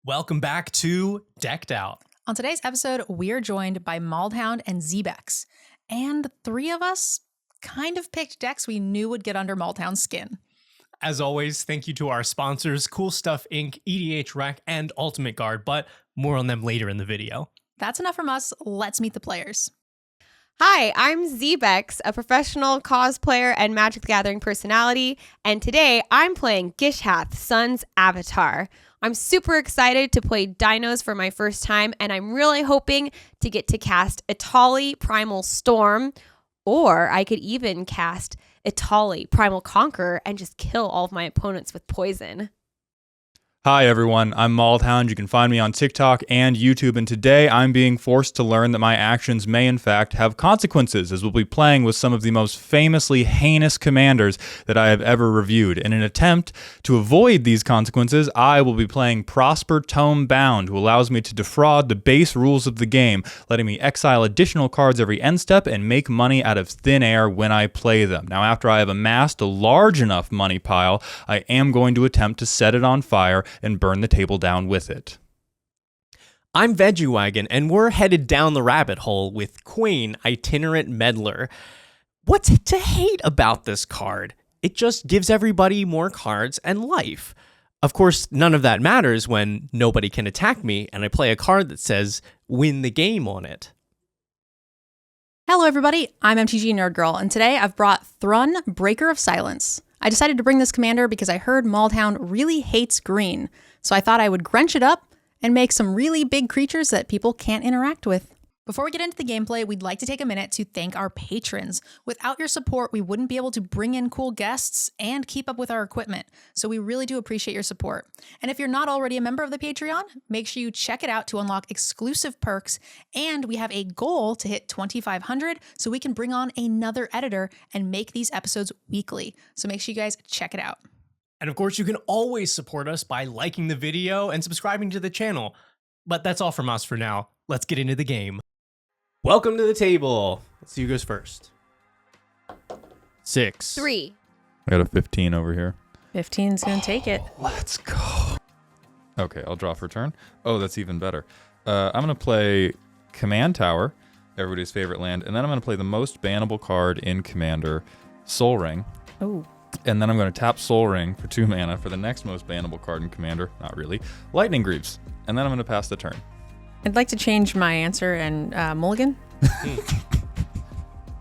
Welcome back to Decked Out. On today's episode, we're joined by Maldhound and Zbexx. And the three of us kind of picked decks we knew would get under Maldhound's skin. As always, thank you to our sponsors, Coolstuffinc, EDHRec, and Ultimate Guard, but more on them later in the video. That's enough from us. Let's meet the players. Hi, I'm Zbexx, a professional cosplayer and Magic the Gathering personality, and today I'm playing Gishath, Sun's Avatar. I'm super excited to play Dinos for my first time, and I'm really hoping to get to cast Etali Primal Storm, or I could even cast Etali Primal Conqueror and just kill all of my opponents with poison. Hi everyone, I'm Maldhound. You can find me on TikTok and YouTube, and today I'm being forced to learn that my actions may in fact have consequences, as we'll be playing with some of the most famously heinous commanders that I have ever reviewed. In an attempt to avoid these consequences, I will be playing Prosper Tome Bound, who allows me to defraud the base rules of the game, letting me exile additional cards every end step and make money out of thin air when I play them. Now, after I have amassed a large enough money pile, I am going to attempt to set it on fire and burn the table down with it. I'm Veggiewagonyee, and we're headed down the rabbit hole with Queen, Itinerant Meddler. What's to hate about this card? It just gives everybody more cards and life. Of course, none of that matters when nobody can attack me, and I play a card that says, win the game on it. Hello, everybody. I'm MTGNerdGirl, and today I've brought Thrun, Breaker of Silence. I decided to bring this commander because I heard Maldhound really hates green, so I thought I would Grench it up and make some really big creatures that people can't interact with. Before we get into the gameplay, we'd like to take a minute to thank our patrons. Without your support, we wouldn't be able to bring in cool guests and keep up with our equipment, so we really do appreciate your support. And if you're not already a member of the Patreon, make sure you check it out to unlock exclusive perks, and we have a goal to hit 2,500 so we can bring on another editor and make these episodes weekly. So make sure you guys check it out. And of course, you can always support us by liking the video and subscribing to the channel. But that's all from us for now. Let's get into the game. Welcome to the table. Let's see who goes first. 6. 3. I got a 15 over here. 15's gonna take it. Let's go. Okay, I'll draw for turn. Oh, that's even better. I'm going to play Command Tower, everybody's favorite land, and then I'm going to play the most bannable card in Commander, Sol Ring. Oh. And then I'm going to tap Sol Ring for 2 mana for the next most bannable card in Commander. Not really. Lightning Greaves. And then I'm going to pass the turn. I'd like to change my answer and mulligan.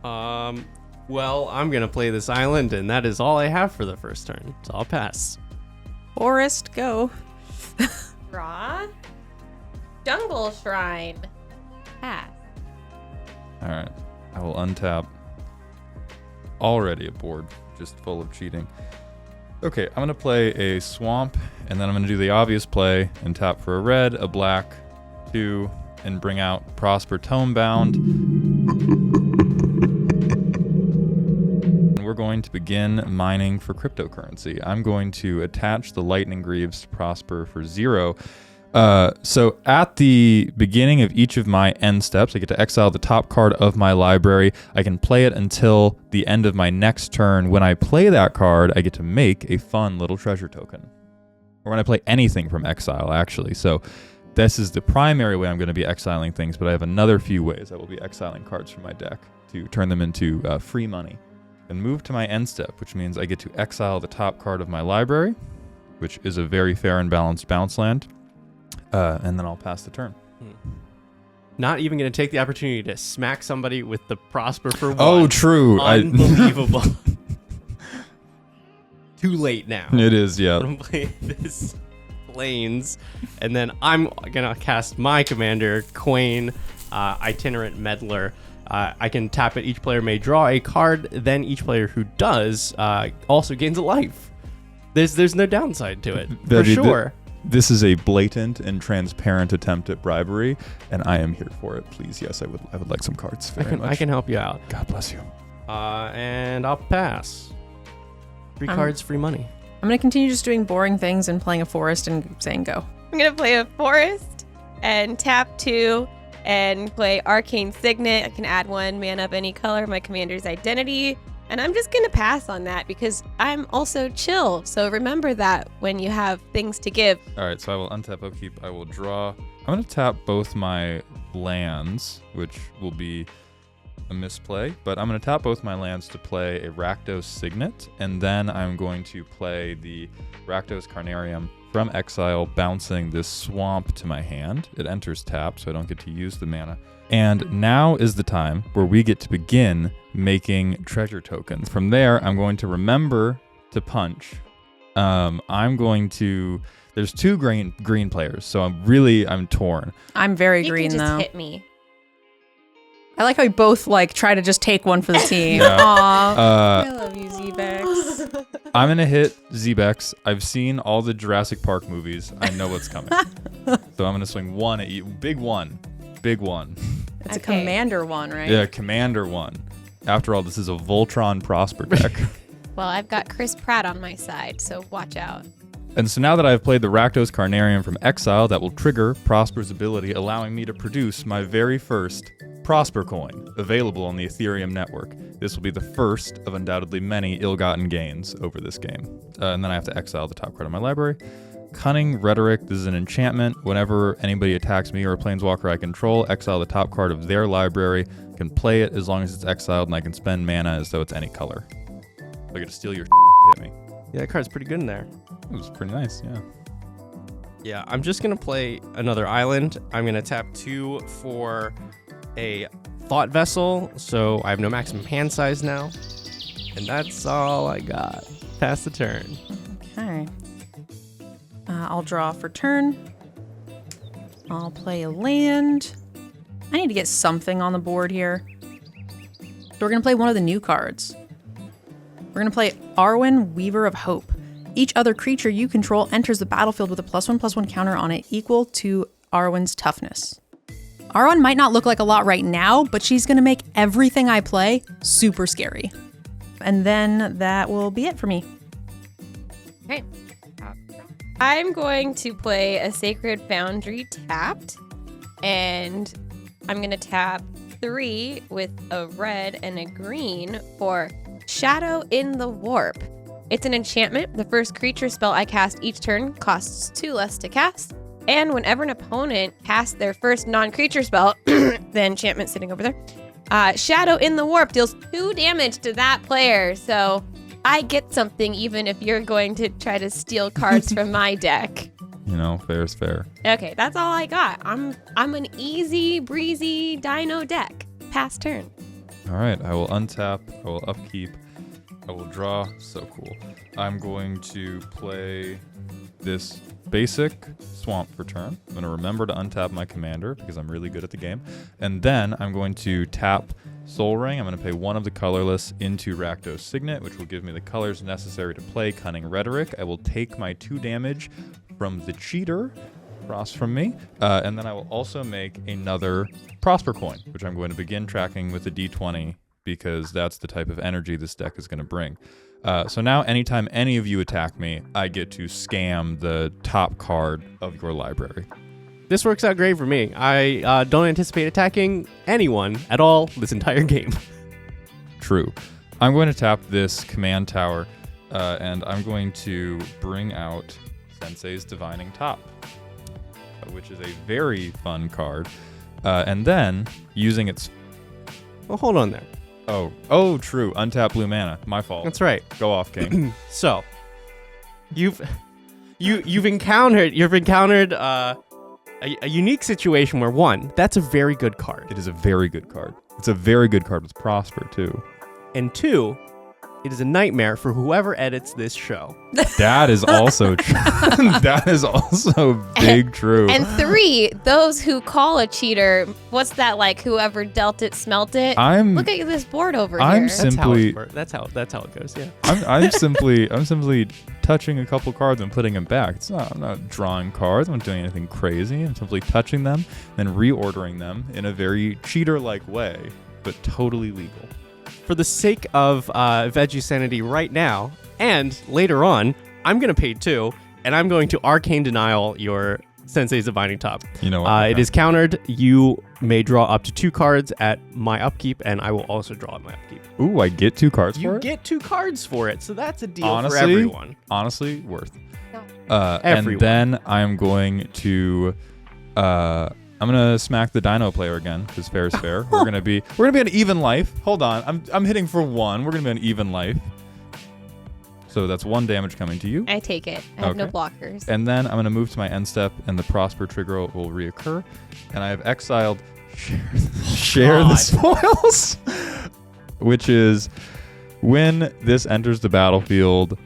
Well, I'm going to play this island, and that is all I have for the first turn, so I'll pass. Forest, go. Draw. Jungle Shrine. Pass. All right. I will untap. Already a board just full of cheating. Okay, I'm going to play a swamp, and then I'm going to do the obvious play and tap for a red, a black, 2, and bring out Prosper Tome Bound. And we're going to begin mining for cryptocurrency. I'm going to attach the Lightning Greaves to Prosper for 0. So at the beginning of each of my end steps, I get to exile the top card of my library. I can play it until the end of my next turn. When I play that card, I get to make a fun little treasure token. Or when I play anything from exile, actually. So this is the primary way I'm going to be exiling things, but I have another few ways I will be exiling cards from my deck to turn them into free money. And move to my end step, which means I get to exile the top card of my library, which is a very fair and balanced bounce land. And then I'll pass the turn. Not even going to take the opportunity to smack somebody with the Prosper for 1. Oh, true. Unbelievable. Too late now. It is, yeah. I'm going to play this Plains, and then I'm going to cast my commander, Queen, Itinerant Meddler. I can tap it. Each player may draw a card. Then each player who does also gains a life. There's no downside to it, for sure. This is a blatant and transparent attempt at bribery, and I am here for it. Please, yes, I would like some cards. Very much. I can help you out. God bless you. And I'll pass. 3 cards, free money. I'm going to continue just doing boring things and playing a forest and saying go. I'm going to play a forest and tap 2 and play Arcane Signet. I can add 1 mana of any color, my commander's identity, And I'm just going to pass on that because I'm also chill. So remember that when you have things to give. All right, so I will untap upkeep. I will draw. I'm going to tap both my lands, which will be a misplay, but I'm going to tap both my lands to play a Rakdos Signet, and then I'm going to play the Rakdos Carnarium from exile, bouncing this swamp to my hand. It enters tap, so I don't get to use the mana. And now is the time where we get to begin making treasure tokens. From there, I'm going to remember to punch. There's two green players, so I'm torn. I'm very You green can just though. hit me. I like how we both like try to just take one for the team. Yeah. Aw. I love you, Zbexx. I'm going to hit Zbexx. I've seen all the Jurassic Park movies. I know what's coming. So I'm going to swing one at you. Big one. Big one. It's a Okay. commander one, right? Yeah, Commander one. After all, this is a Voltron Prosper deck. Well, I've got Chris Pratt on my side, so watch out. And so now that I've played the Rakdos Carnarium from exile, that will trigger Prosper's ability, allowing me to produce my very first Prosper coin, available on the Ethereum network. This will be the first of undoubtedly many ill-gotten gains over this game. And then I have to exile the top card of my library. Cunning Rhetoric, this is an enchantment. Whenever anybody attacks me or a planeswalker I control, exile the top card of their library. I can play it as long as it's exiled, and I can spend mana as though it's any color. I get to steal your hit me. Yeah, that card's pretty good in there. It was pretty nice, yeah. Yeah, I'm just going to play another island. I'm going to tap 2 for a Thought Vessel, so I have no maximum hand size now. And that's all I got. Pass the turn. Okay. I'll draw for turn. I'll play a land. I need to get something on the board here. So we're going to play one of the new cards. We're going to play Arwen, Weaver of Hope. Each other creature you control enters the battlefield with a +1/+1 counter on it equal to Arwen's toughness. Arwen might not look like a lot right now, but she's going to make everything I play super scary. And then that will be it for me. Okay. I'm going to play a Sacred Foundry tapped, and I'm going to tap 3 with a red and a green for Shadow in the Warp. It's an enchantment. The first creature spell I cast each turn costs 2 less to cast. And whenever an opponent casts their first non-creature spell, the enchantment sitting over there, Shadow in the Warp deals 2 damage to that player. So I get something even if you're going to try to steal cards from my deck. You know, fair is fair. Okay, that's all I got. I'm an easy breezy dino deck. Pass turn. All right, I will untap, I will upkeep, I will draw. So cool. I'm going to play this basic swamp for turn. I'm going to remember to untap my commander because I'm really good at the game. And then I'm going to tap Soul Ring. I'm going to pay 1 of the colorless into Rakdos Signet, which will give me the colors necessary to play Cunning Rhetoric. I will take my 2 damage from the cheater across from me. And then I will also make another Prosper coin, which I'm going to begin tracking with a D20 because that's the type of energy this deck is going to bring. So now anytime any of you attack me, I get to scam the top card of your library. This works out great for me. I don't anticipate attacking anyone at all this entire game. True. I'm going to tap this command tower, and I'm going to bring out Sensei's Divining Top, which is a very fun card. And then, using its... Well, hold on there. Oh, true. Untap blue mana. My fault. That's right. Go off, King. So, you've encountered a unique situation where 1, that's a very good card, It is a very good card. It's a very good card with Prosper, too. and 2, it is a nightmare for whoever edits this show. That is also true. That is also big true. And 3, those who call a cheater, what's that like? Whoever dealt it, smelt it. Look at this board over I'm here. simply- That's how it goes. Yeah. I'm simply touching a couple cards and putting them back. I'm not drawing cards. I'm not doing anything crazy. I'm simply touching them and reordering them in a very cheater-like way, but totally legal. For the sake of Veggie Sanity right now and later on, I'm going to pay 2, and I'm going to Arcane Denial your Sensei's Divining Top. You know what? It is countered. You may draw up to 2 cards at my upkeep, and I will also draw at my upkeep. Ooh, I get 2 cards You for it? get 2 cards for it, so that's a deal Honestly, for everyone. Honestly, worth. No. And Everyone. then I'm going to I'm gonna smack the Dino player again because fair is fair. We're gonna be on even life. Hold on, I'm hitting for 1. We're gonna be on even life. So that's 1 damage coming to you. I take it. I have no Okay. blockers. And then I'm gonna move to my end step, and the Prosper trigger will reoccur. And I have exiled share the God. spoils, which is when this enters the battlefield,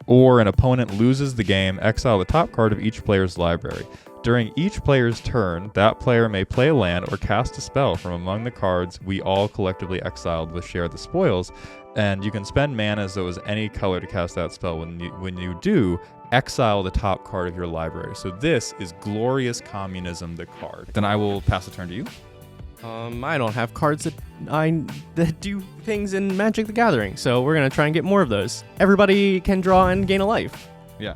or an opponent loses the game, exile the top card of each player's library. During each player's turn, that player may play a land or cast a spell from among the cards we all collectively exiled with Share the Spoils, and you can spend mana as though it was any color to cast that spell. When you do, exile the top card of your library. So this is Glorious Communism, the card. Then I will pass the turn to you. I don't have cards that do things in Magic the Gathering, so we're going to try and get more of those. Everybody can draw and gain a life. Yeah.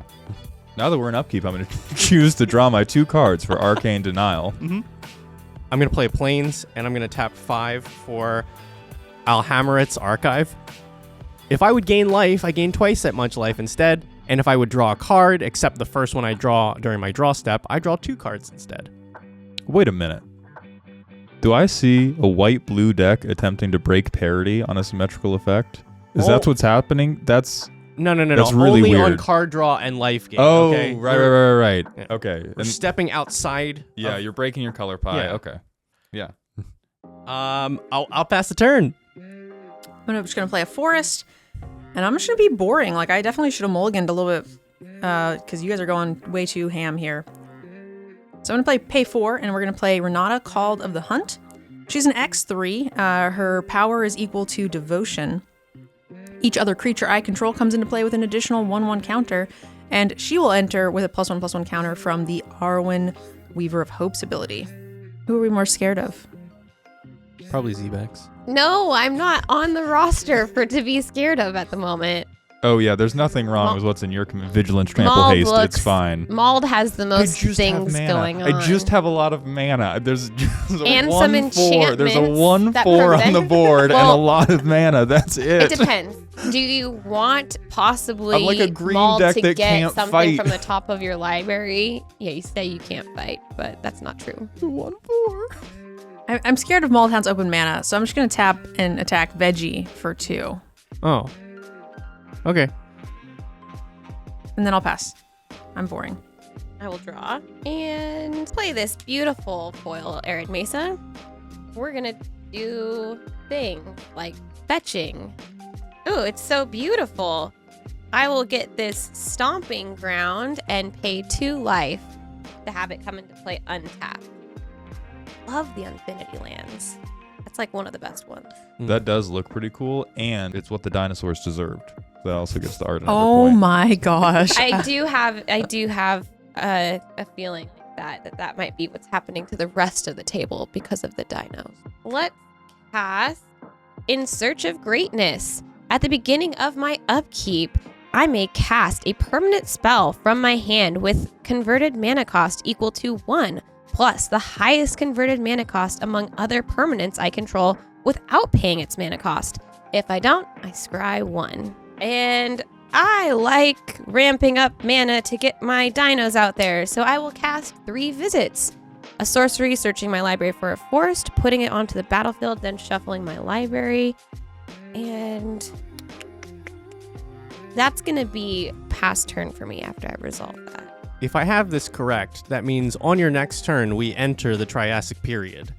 Now that we're in upkeep, I'm going to choose to draw my 2 cards for Arcane Denial. I'm going to play Plains, and I'm going to tap 5 for Alhammerit's Archive. If I would gain life, I gain twice that much life instead. And if I would draw a card, except the first one I draw during my draw step, I draw 2 cards instead. Wait a minute. Do I see a white-blue deck attempting to break parity on a symmetrical effect? Is that what's happening? That's... No. That's really Only on weird. card draw and life gain. Oh, okay? right. Yeah. Okay. We're stepping outside. Yeah, of- you're breaking your color pie. Yeah. Okay. Yeah. I'll pass the turn. I'm just gonna play a forest, and I'm just gonna be boring. Like, I definitely should have mulliganed a little bit, because you guys are going way too ham here. So I'm gonna play pay 4, and we're gonna play Renata, Called of the Hunt. She's an X3. Her power is equal to Devotion. Each other creature I control comes into play with an additional 1/1 counter, and she will enter with a +1/+1 counter from the Arwen Weaver of Hope's ability. Who are we more scared of? Probably Zbexx. No, I'm not on the roster to be scared of at the moment. Oh, yeah, there's nothing wrong with what's in your Vigilance, Trample, Mauled Haste. looks- It's fine. Mauled has the most I just things have mana. going on. I just have a lot of mana. There's a And some 1/4. There's a enchantments that 1/4 on the prevent- board and a Well, lot of mana. That's It it. depends. Do you want possibly I'm like a green Mauled deck to that get can't something fight. from the top of your library? Yeah, you say you can't fight, but that's not true. 1/4. I'm scared of Maldhound's open mana, so I'm just gonna tap and attack Veggie for 2, Oh. Okay. and then I'll pass. I'm boring. I will draw and play this beautiful foil Arid Mesa. We're gonna do things like fetching. Ooh, it's so beautiful. I will get this Stomping Ground and pay 2 life to have it come into play untapped. Love the Infinity Lands. That's like one of the best ones. That does look pretty cool, and it's what the dinosaurs deserved. That also gets the art another Oh point. my gosh. I do have a feeling like that might be what's happening to the rest of the table because of the dinos. Let's cast In Search of Greatness. At the beginning of my upkeep, I may cast a permanent spell from my hand with converted mana cost equal to 1, plus the highest converted mana cost among other permanents I control without paying its mana cost. If I don't, I scry 1. And I like ramping up mana to get my dinos out there, so I will cast 3 Visits. A sorcery, searching my library for a forest, putting it onto the battlefield, then shuffling my library. And that's going to be past turn for me after I resolve that. If I have this correct, that means on your next turn, we enter the Triassic period.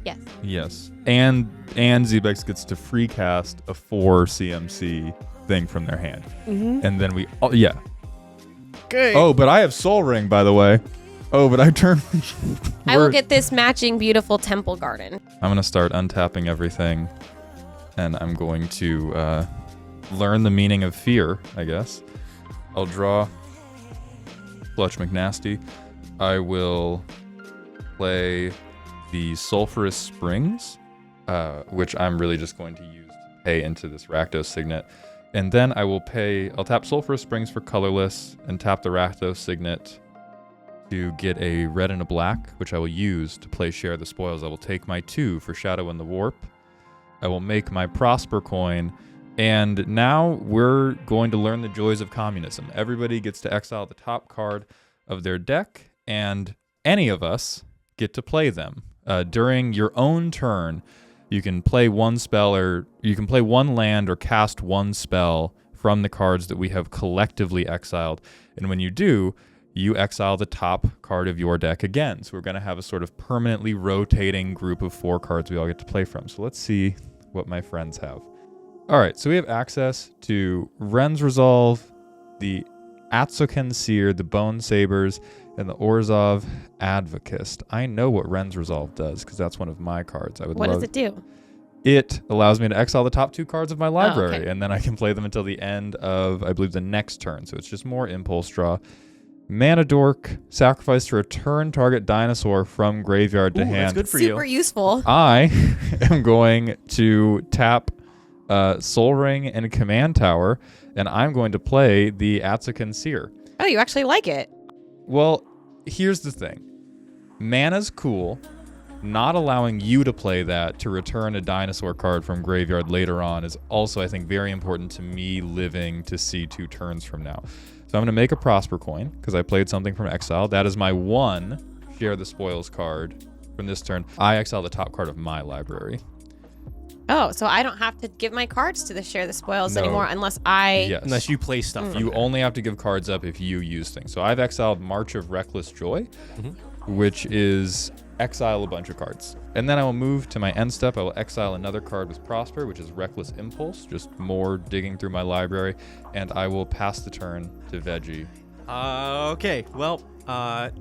Yes. Yes. And Zbexx gets to free cast a 4 CMC thing from their hand. And then we... Oh, yeah. Okay. Oh, but I have Soul Ring, by the way. Oh, but I turn... I will get this matching beautiful temple garden. I'm going to start untapping everything. And I'm going to learn the meaning of fear, I guess. I'll draw Fletch McNasty. I will play the Sulphurous Springs, which I'm really just going to use to pay into this Rakdos Signet. And then I'll tap Sulphurous Springs for colorless and tap the Rakdos Signet to get a red and a black, which I will use to play Share the Spoils. I will take my 2 for Shadow in the Warp. I will make my Prosper coin. And now we're going to learn the joys of communism. Everybody gets to exile the top card of their deck, and any of us get to play them. During your own turn, you can play one spell, or you can play one land or cast one spell from the cards that we have collectively exiled. And when you do, you exile the top card of your deck again. So we're going to have a sort of permanently rotating group of 4 cards we all get to play from. So let's see what my friends have. All right, so we have access to Wren's Resolve, the Atsoken Seer, the Bone Sabers, and the Orzhov Advocist. I know what Wren's Resolve does because that's one of my cards. What does it do? It allows me to exile the top 2 cards of my library, okay. and then I can play them until the end of, I believe, the next turn. So it's just more impulse draw. Mana Dork, sacrifice to return target dinosaur from graveyard to hand. That's good for Super you. useful. I am going to tap Soul Ring and Command Tower, and I'm going to play the Atsoken Seer. Oh, you actually like it. Well, here's the thing. Mana's cool. Not allowing you to play that to return a dinosaur card from graveyard later on is also, I think, very important to me living to see 2 turns from now. So I'm going to make a Prosper coin because I played something from exile. That is my 1 Share the Spoils card from this turn. I exile the top card of my library. Oh, so I don't have to give my cards to the Share the Spoils No. anymore unless I... Yes. Unless you play stuff from You it. only have to give cards up if you use things. So I've exiled March of Reckless Joy, which is exile a bunch of cards. And then I will move to my end step. I will exile another card with Prosper, which is Reckless Impulse, just more digging through my library. And I will pass the turn to Veggie. Okay, well, I'm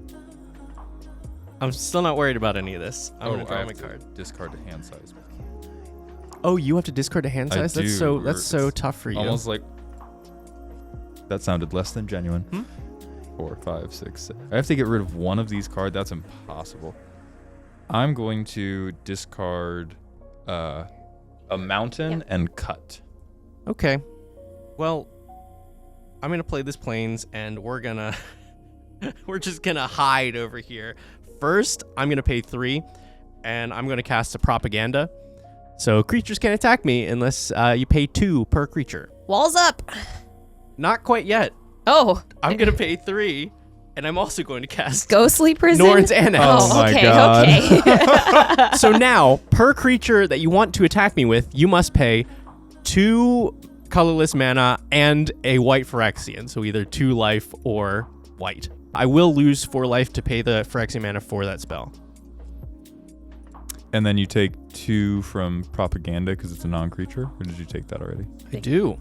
still not worried about any of this. I'm going to draw my card. Discard to hand size. Oh, you have to discard a hand I size? do. That's so tough for you. Almost like... That sounded less than genuine. 4, 5, 6, 7. I have to get rid of one of these cards. That's impossible. I'm going to discard a mountain and cut. Okay. Well, I'm going to play this Plains, and we're just going to hide over here. First, I'm going to pay 3, and I'm going to cast a Propaganda. So creatures can't attack me unless you pay 2 per creature. Walls up. Not quite yet. Oh. I'm going to pay 3, and I'm also going to cast Ghostly Prison? Norn's Annex. Oh my okay, God. okay. So now, per creature that you want to attack me with, you must pay 2 colorless mana and a white Phyrexian. So either 2 life or white. I will lose 4 life to pay the Phyrexian mana for that spell. And then you take 2 from Propaganda because it's a non-creature? Or did you take that already? I do.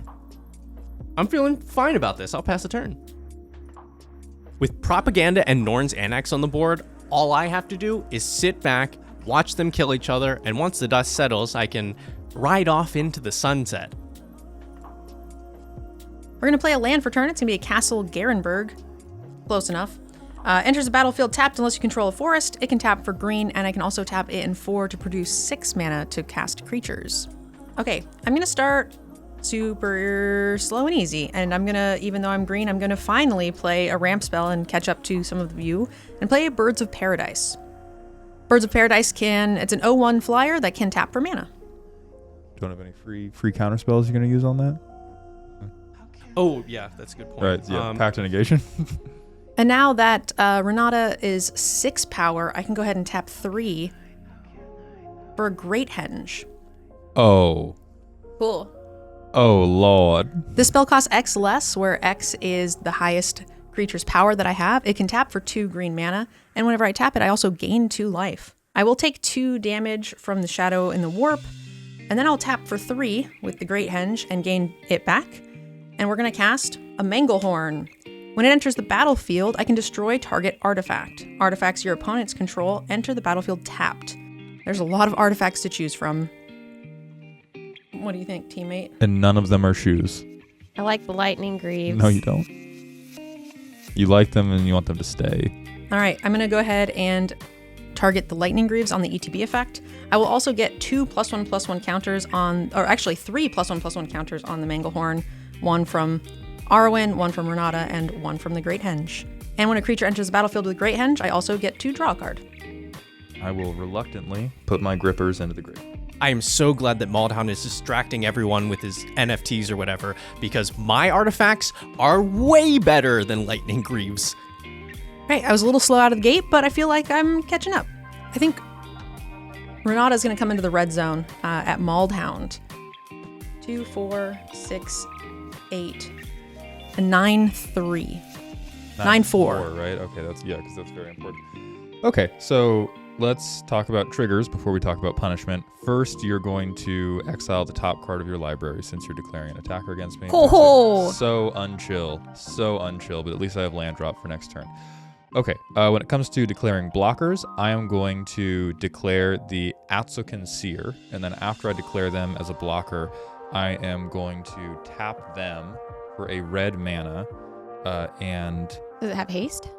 I'm feeling fine about this. I'll pass the turn. With Propaganda and Norn's Annex on the board, all I have to do is sit back, watch them kill each other, and once the dust settles, I can ride off into the sunset. We're going to play a land for turn. It's going to be a Castle Garenberg. Close enough. Enters the battlefield tapped unless you control a forest. It can tap for green, and I can also tap it in 4 to produce 6 mana to cast creatures. Okay, I'm going to start super slow and easy, and I'm going to, even though I'm green, I'm going to finally play a ramp spell and catch up to some of you, and play Birds of Paradise. Birds of Paradise it's an 0/1 flyer that can tap for mana. Don't have any free counter spells you're going to use on that? Oh, yeah, that's a good point. Right, yeah, Pact of Negation. And now that Renata is 6 power, I can go ahead and tap 3 for a Great Henge. Oh. Cool. Oh, Lord. This spell costs X less, where X is the highest creature's power that I have. It can tap for 2 green mana, and whenever I tap it, I also gain 2 life. I will take 2 damage from the Shadow in the Warp, and then I'll tap for 3 with the Great Henge and gain it back. And we're going to cast a Manglehorn. When it enters the battlefield, I can destroy target artifact. Artifacts your opponents control enter the battlefield tapped. There's a lot of artifacts to choose from. What do you think, teammate? And none of them are shoes. I like the Lightning Greaves. No, you don't. You like them and you want them to stay. All right, I'm going to go ahead and target the lightning greaves on the ETB effect. I will also get 2 +1/+1 counters on, or actually 3 +1/+1 counters on the Manglehorn, 1 from Arwen, 1 from Renata, and 1 from the Great Henge. And when a creature enters the battlefield with Great Henge, I also get to draw a card. I will reluctantly put my grippers into the grave. I am so glad that Maldhound is distracting everyone with his NFTs or whatever, because my artifacts are way better than Lightning Greaves. Right, I was a little slow out of the gate, but I feel like I'm catching up. I think Renata's going to come into the red zone at Maldhound. 2, 4, 6, 8, and 9, 3. 9, 4. Right? Okay, because that's very important. Okay, so let's talk about triggers before we talk about punishment. First, you're going to exile the top card of your library since you're declaring an attacker against me. Ho-ho! So unchill, but at least I have land drop for next turn. Okay, when it comes to declaring blockers, I am going to declare the Atsukan Seer, and then after I declare them as a blocker, I am going to tap them for a red mana, and... Does it have haste?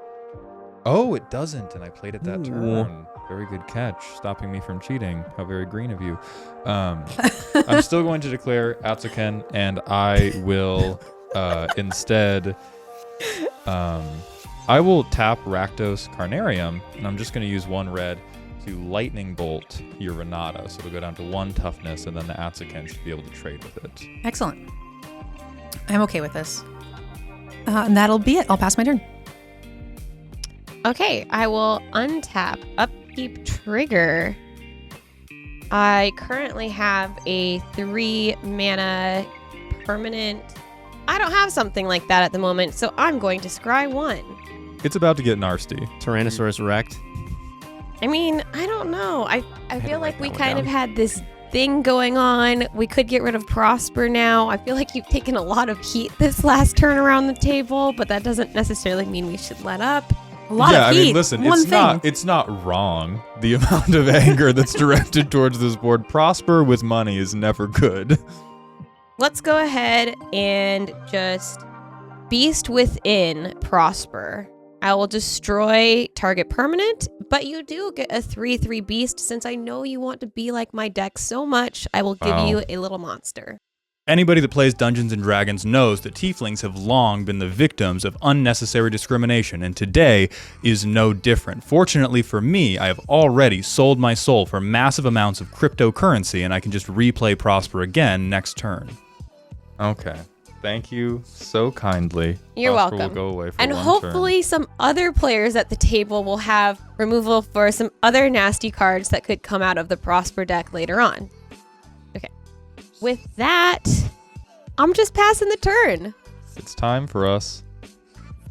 Oh, it doesn't, and I played it that Ooh. turn. Very good catch, stopping me from cheating. How very green of you. I'm still going to declare Atsuken, and I will instead... I will tap Rakdos Carnarium, and I'm just going to use 1 red to Lightning Bolt your Renata. So it'll go down to 1 toughness, and then the Atsuken should be able to trade with it. Excellent. I'm okay with this. And that'll be it. I'll pass my turn. Okay, I will untap Upkeep Trigger. I currently have a 3 mana permanent. I don't have something like that at the moment, so I'm going to scry 1. It's about to get nasty. Tyrannosaurus Wrecked. I mean, I don't know. I had feel to like write we that one kind of down. had this thing going on. We could get rid of Prosper now. I feel like you've taken a lot of heat this last turn around the table, but that doesn't necessarily mean we should let up. A lot of heat. I mean, listen, One it's thing. it's not wrong. The amount of anger that's directed towards this board. Prosper with money is never good. Let's go ahead and just Beast Within Prosper. I will destroy target permanent, but you do get a 3/3 beast. Since I know you want to be like my deck so much, I will give Wow. you a little monster. Anybody that plays Dungeons & Dragons knows that tieflings have long been the victims of unnecessary discrimination, and today is no different. Fortunately for me, I have already sold my soul for massive amounts of cryptocurrency, and I can just replay Prosper again next turn. Okay. Thank you so kindly. You're Prosper welcome. Will go away for And one hopefully some other players at the table will have removal for some other nasty cards that could come out of the Prosper deck later on. Okay. With that, I'm just passing the turn. It's time for us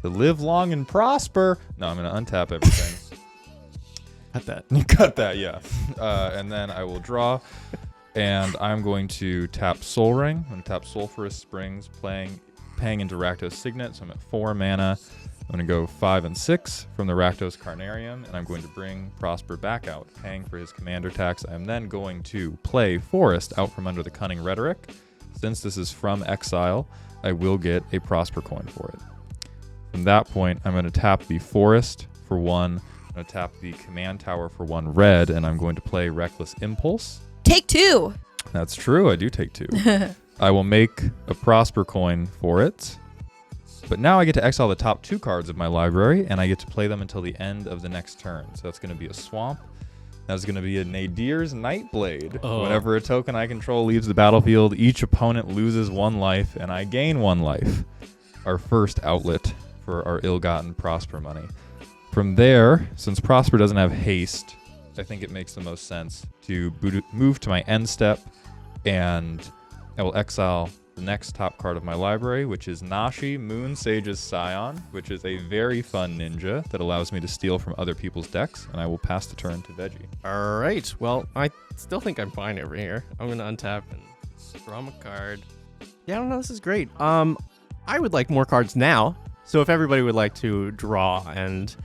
to live long and prosper. No, I'm going to untap everything. Cut that. You cut that, yeah. And then I will draw, and I'm going to tap Soul Ring. I'm going to tap Sulphurous Springs, paying into Rakdos Signet, so I'm at 4 mana. I'm going to go 5 and 6 from the Rakdos Carnarium, and I'm going to bring Prosper back out, paying for his commander tax. I'm then going to play Forest out from under the Cunning Rhetoric. Since this is from exile, I will get a Prosper coin for it. From that point, I'm going to tap the Forest for 1. I'm going to tap the Command Tower for 1 red, and I'm going to play Reckless Impulse. Take 2. That's true, I do take 2. I will make a Prosper coin for it. But now I get to exile the top 2 cards of my library, and I get to play them until the end of the next turn. So that's going to be a Swamp. That's going to be a Nadir's Nightblade. Oh. Whenever a token I control leaves the battlefield, each opponent loses 1 life, and I gain 1 life. Our first outlet for our ill-gotten Prosper money. From there, since Prosper doesn't have haste, I think it makes the most sense to move to my end step, and I will exile the next top card of my library, which is Nashi, Moon Sage's Scion, which is a very fun ninja that allows me to steal from other people's decks, and I will pass the turn to Veggie. All right. Well, I still think I'm fine over here. I'm going to untap and draw him a card. Yeah, I don't know. This is great. I would like more cards now. So if everybody would like to draw and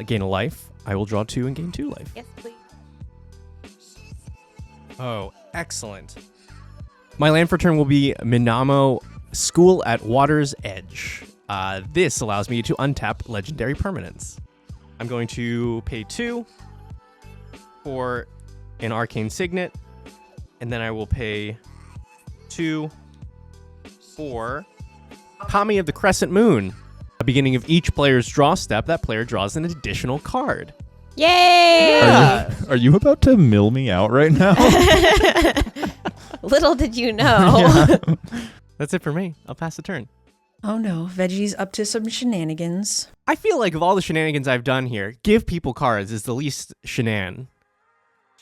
gain a life, I will draw 2 and gain 2 life. Yes, please. Oh, excellent. My land for turn will be Minamo, School at Water's Edge. This allows me to untap legendary permanents. I'm going to pay 2, for an Arcane Signet, and then I will pay 2 for Kami of the Crescent Moon. At the beginning of each player's draw step, that player draws an additional card. Yay! Are you about to mill me out right now? Little did you know. That's it for me. I'll pass the turn. Oh no, Veggie's up to some shenanigans. I feel like of all the shenanigans I've done here, give people cards is the least shenan.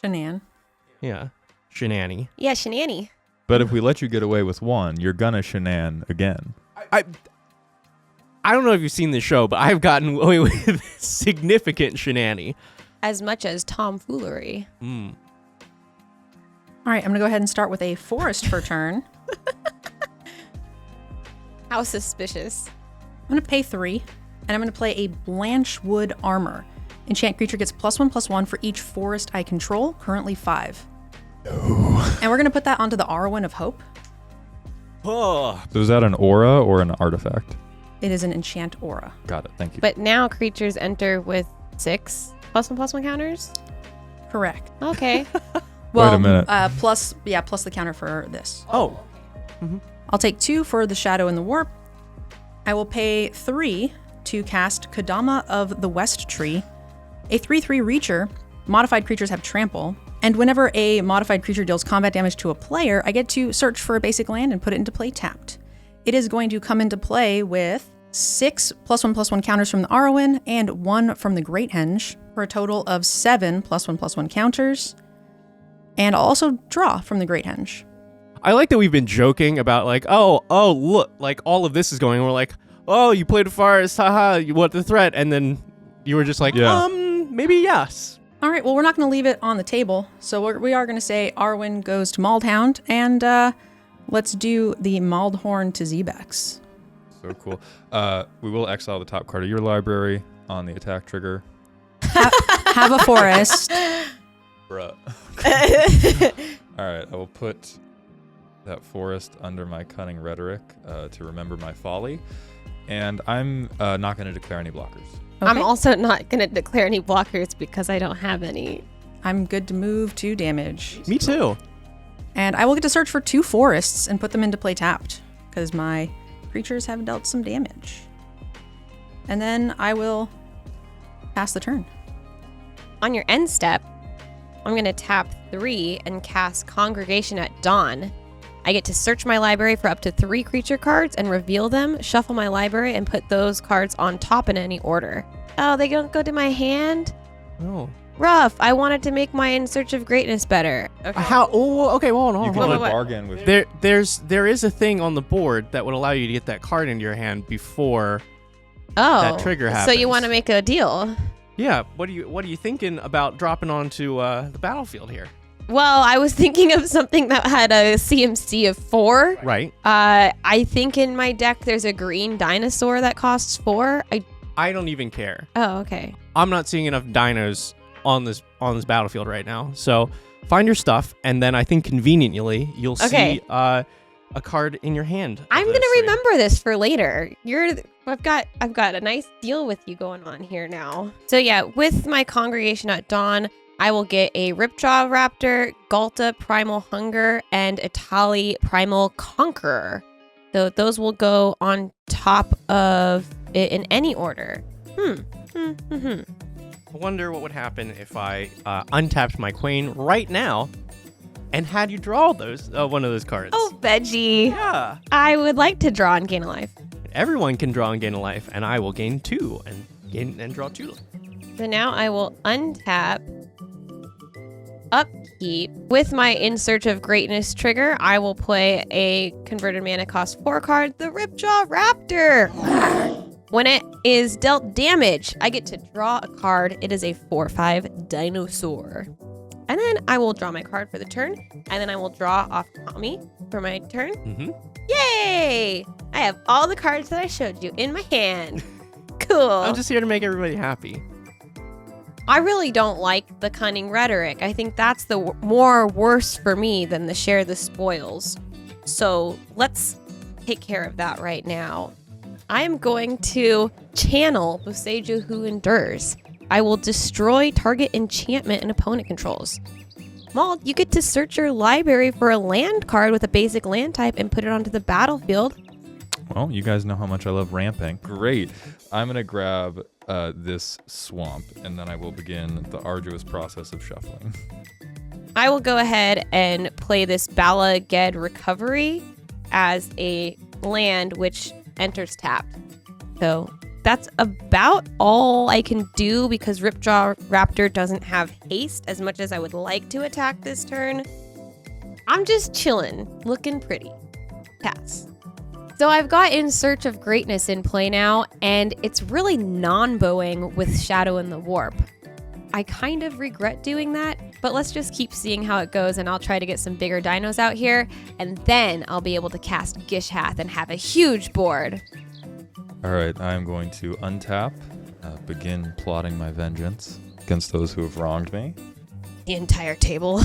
Shenan. Yeah. Shenanny. Yeah, shenanny. But if we let you get away with one, you're gonna shenan again. I don't know if you've seen this show, but I've gotten away with significant shenanny. As much as tomfoolery. All right, I'm going to go ahead and start with a forest for turn. How suspicious. I'm going to pay 3, and I'm going to play a Blanchwood Armor. Enchant creature gets +1/+1 for each forest I control, currently 5. And we're going to put that onto the Arwen of Hope. Oh. So is that an aura or an artifact? It is an enchant aura. Got it. Thank you. But now creatures enter with 6 +1/+1 counters? Correct. Okay. Well, Wait a minute. Plus the counter for this. Oh. I'll take 2 for the Shadow and the Warp. I will pay 3 to cast Kodama of the West Tree, a 3/3 Reacher. Modified creatures have trample, and whenever a modified creature deals combat damage to a player, I get to search for a basic land and put it into play tapped. It is going to come into play with 6 +1/+1 counters from the Arwen and 1 from the Great Henge for a total of 7 +1/+1 counters. And I'll also draw from the Great Henge. I like that we've been joking about like, oh, look, like all of this is going. And we're like, oh, you played a forest, haha, you want the threat, and then you were just like, Yeah. Maybe yes. All right, well, we're not going to leave it on the table. So we are going to say Arwen goes to Maldhound, and let's do the Maldhorn to Zbexx. So cool. We will exile the top card of your library on the attack trigger. Have a forest. Bruh. All right, I will put that forest under my cunning rhetoric to remember my folly, and I'm not going to declare any blockers. Okay. I'm also not going to declare any blockers because I don't have any. I'm good to move to damage. Me too. And I will get to search for 2 forests and put them into play tapped, because my creatures have dealt some damage. And then I will pass the turn. On your end step, I'm going to tap 3 and cast Congregation at Dawn. I get to search my library for up to 3 creature cards and reveal them, shuffle my library, and put those cards on top in any order. Oh, they don't go to my hand? Oh. Rough. I wanted to make my In Search of Greatness better. Okay. How? Oh, okay. Well, hold You on. can Hold wait, on. wait. bargain with. There is a thing on the board that would allow you to get that card into your hand before. Oh, that trigger So you happens. want to make a deal? Yeah. What are you thinking about dropping onto the battlefield here? Well, I was thinking of something that had a CMC of 4. Right. I think in my deck there's a green dinosaur that costs 4. I don't even care. Oh, okay. I'm not seeing enough dinos on this battlefield right now. So find your stuff, and then I think conveniently you'll Okay. see a card in your hand. of I'm this. gonna So remember this for later. I've got a nice deal with you going on here now. So yeah, with my Congregation at Dawn, I will get a Ripjaw Raptor, Galta Primal Hunger, and Itali Primal Conqueror. So those will go on top of it in any order. I wonder what would happen if I untapped my Queen right now and had you draw those one of those cards. Oh, Veggie. Yeah. I would like to draw and gain a life. Everyone can draw and gain a life, and I will gain 2 and draw 2. So now I will untap, upkeep. With my In Search of Greatness trigger, I will play a converted mana cost 4 card, the Ripjaw Raptor. When it is dealt damage, I get to draw a card. It is a 4/5 dinosaur. And then I will draw my card for the turn, and then I will draw off Tommy for my turn. Mm-hmm. Yay! I have all the cards that I showed you in my hand. Cool. I'm just here to make everybody happy. I really don't like the cunning rhetoric. I think that's the more worse for me than the share the spoils. So let's take care of that right now. I'm going to channel Boseiju Who Endures. I will destroy target enchantment an opponent controls. Mald, you get to search your library for a land card with a basic land type and put it onto the battlefield. Well, you guys know how much I love ramping. Great. I'm going to grab this swamp, and then I will begin the arduous process of shuffling. I will go ahead and play this Bala Ged Recovery as a land which enters tapped. So that's about all I can do because Ripjaw Raptor doesn't have haste as much as I would like to attack this turn. I'm just chilling, looking pretty. Cats. So I've got In Search of Greatness in play now, and it's really non-bowing with Shadow in the Warp. I kind of regret doing that, but let's just keep seeing how it goes, and I'll try to get some bigger dinos out here, and then I'll be able to cast Gishhath and have a huge board. All right, I'm going to untap, begin plotting my vengeance against those who have wronged me. The entire table.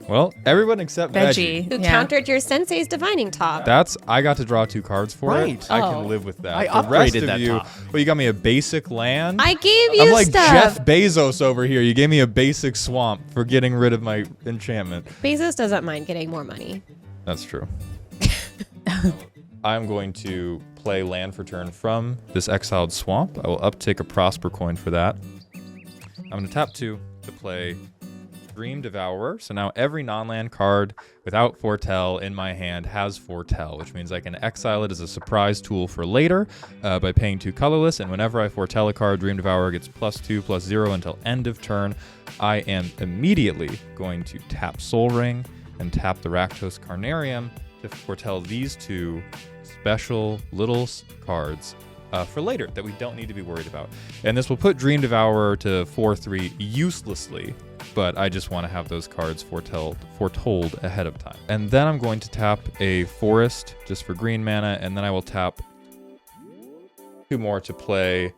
Well, everyone except Veggie. Who countered your Sensei's Divining Top. I got to draw 2 cards for it. I can live with that. I the rest upgraded of that you, top. well, you got me a basic land. I gave you I'm like stuff. Jeff Bezos over here. You gave me a basic swamp for getting rid of my enchantment. Bezos doesn't mind getting more money. That's true. I'm going to play land for turn from this exiled swamp. I will uptake a Prosper coin for that. I'm going to tap 2 to play Dream Devourer. So now every non-land card without Foretell in my hand has Foretell, which means I can exile it as a surprise tool for later by paying 2 colorless. And whenever I foretell a card, Dream Devourer gets +2/+0 until end of turn. I am immediately going to tap Soul Ring and tap the Rakdos Carnarium to foretell these 2 special little cards for later that we don't need to be worried about. And this will put Dream Devourer to 4/3 uselessly, but I just want to have those cards foretold ahead of time. And then I'm going to tap a Forest just for green mana, and then I will tap 2 more to play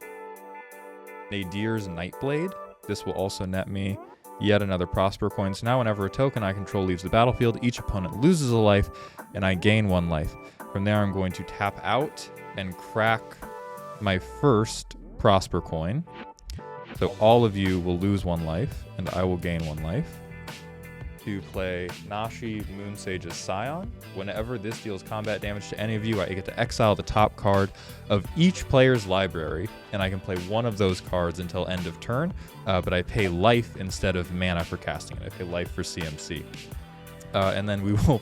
Nadir's Nightblade. This will also net me yet another Prosper coin. So now whenever a token I control leaves the battlefield, each opponent loses a life, and I gain 1 life. From there, I'm going to tap out and crack my first Prosper coin. So all of you will lose 1 life, and I will gain 1 life. To play Nashi Moonsage's Scion. Whenever this deals combat damage to any of you, I get to exile the top card of each player's library, and I can play 1 of those cards until end of turn, but I pay life instead of mana for casting it. I pay life for CMC. And then we will,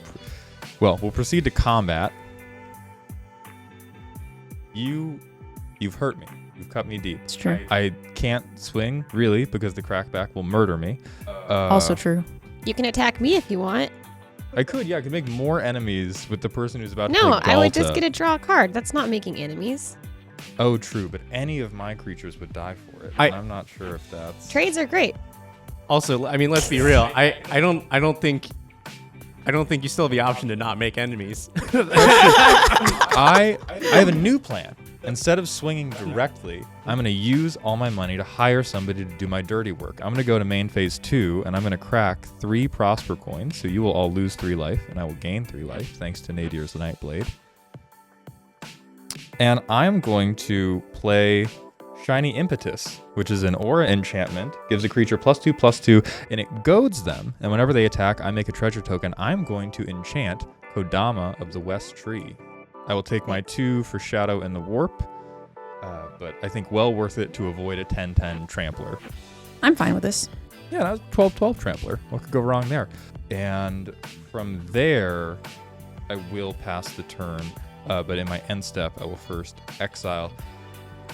we'll proceed to combat. You've hurt me. You've cut me deep. It's true. I can't swing, really, because the crackback will murder me. Also true. You can attack me if you want. I could make more enemies with the person who's about to No, play I would just Galta. get to draw a card. That's not making enemies. Oh, true, but any of my creatures would die for it. I- And I'm not sure if that's... Trades are great. Also, I mean, let's be real. I don't think you still have the option to not make enemies. I have a new plan. Instead of swinging directly, I'm going to use all my money to hire somebody to do my dirty work. I'm going to go to main phase 2, and I'm going to crack 3 Prosper coins, so you will all lose 3 life, and I will gain 3 life, thanks to Nadir's Nightblade. And I'm going to play Shiny Impetus, which is an aura enchantment, gives a creature +2/+2, and it goads them. And whenever they attack, I make a treasure token. I'm going to enchant Kodama of the West Tree. I will take my 2 for Shadow and the Warp, but I think well worth it to avoid a 10/10 Trampler. I'm fine with this. Yeah, that was 12/12 Trampler. What could go wrong there? And from there, I will pass the turn, but in my end step, I will first exile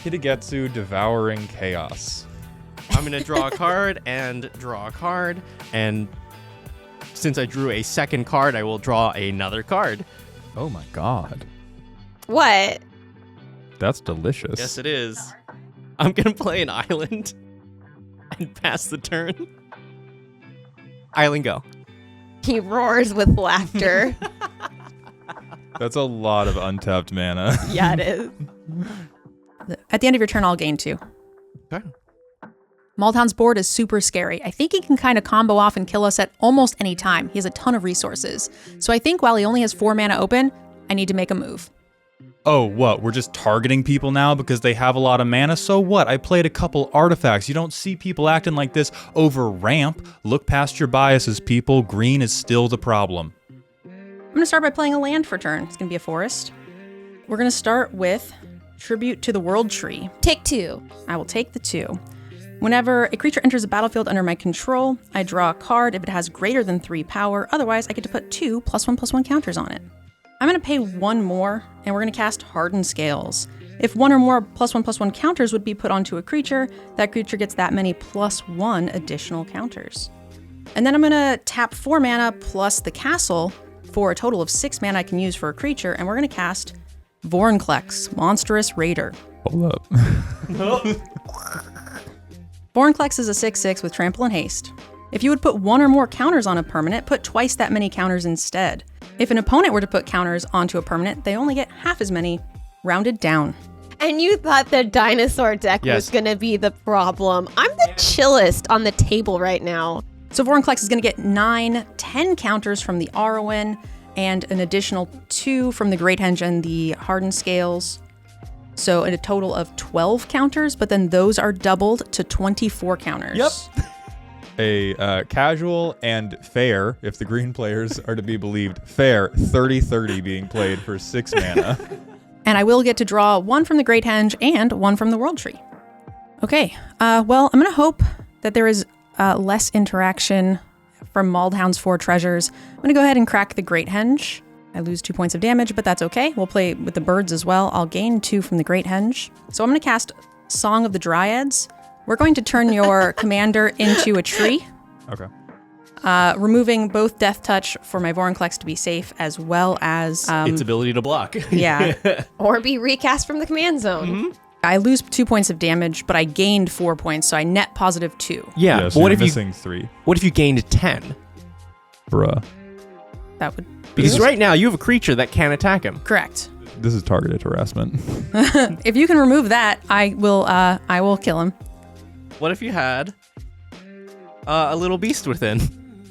Hitagetsu Devouring Chaos. I'm going to draw a card and draw a card. And since I drew a second card, I will draw another card. Oh my god. What? That's delicious. Yes, it is. I'm going to play an island and pass the turn. Island go. He roars with laughter. That's a lot of untapped mana. Yeah, it is. At the end of your turn, I'll gain 2. Okay. Maldhound's board is super scary. I think he can kind of combo off and kill us at almost any time. He has a ton of resources. So I think while he only has 4 mana open, I need to make a move. Oh, what? We're just targeting people now because they have a lot of mana? So what? I played a couple artifacts. You don't see people acting like this over ramp. Look past your biases, people. Green is still the problem. I'm going to start by playing a land for turn. It's going to be a forest. We're going to start with Tribute to the World Tree. Take 2. I will take the 2. Whenever a creature enters a battlefield under my control, I draw a card if it has greater than 3 power. Otherwise, I get to put 2 +1/+1 counters on it. I'm going to pay 1 more, and we're going to cast Hardened Scales. If 1 or more +1/+1 counters would be put onto a creature, that creature gets that many +1 additional counters. And then I'm going to tap 4 mana plus the castle for a total of 6 mana I can use for a creature, and we're going to cast Vorinclex, Monstrous Raider. Hold up. Vorinclex is a 6/6 with Trample and Haste. If you would put 1 or more counters on a permanent, put twice that many counters instead. If an opponent were to put counters onto a permanent, they only get half as many, rounded down. And you thought the dinosaur deck was going to be the problem. I'm the chillest on the table right now. So Vorinclex is going to get 9, 10 counters from the Arwen, and an additional 2 from the Great Henge and the Hardened Scales. So a total of 12 counters, but then those are doubled to 24 counters. Yep. A casual and fair, if the green players are to be believed, fair 30-30 being played for 6 mana. And I will get to draw 1 from the Great Henge and 1 from the World Tree. Okay, well, I'm going to hope that there is less interaction from Maldhound's 4 treasures. I'm going to go ahead and crack the Great Henge. I lose 2 points of damage, but that's okay. We'll play with the birds as well. I'll gain 2 from the Great Henge. So I'm going to cast Song of the Dryads. We're going to turn your commander into a tree. Okay. Removing both Death Touch for my Vorinclex to be safe, as well as... its ability to block. Yeah. Or be recast from the command zone. Mm-hmm. I lose 2 points of damage, but I gained 4 points, so I net positive 2. Yeah, So but what you're if you missing 3? what if you gained 10? Bruh. That would... Because right now you have a creature that can't attack him. Correct. This is targeted harassment. If you can remove that, I will kill him. What if you had a little beast within?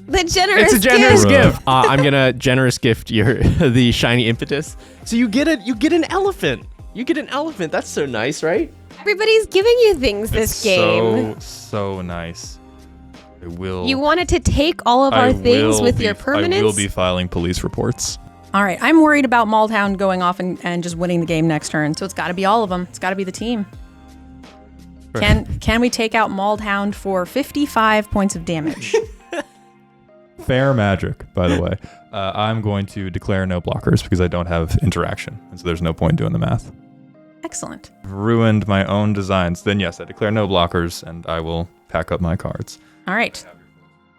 The generous It's a generous gift. gift. I'm gonna generous gift your the shiny impetus. So you get an elephant. You get an elephant. That's so nice, right? Everybody's giving you things this game. So nice. I will. You wanted to take all of our things with your permanents? I will be filing police reports. All right, I'm worried about Maldhound going off and just winning the game next turn, so it's got to be all of them. It's got to be the team. Can we take out Maldhound for 55 points of damage? Fair magic, by the way. I'm going to declare no blockers because I don't have interaction, and so there's no point doing the math. Excellent. I've ruined my own designs. Then yes, I declare no blockers, and I will pack up my cards. All right.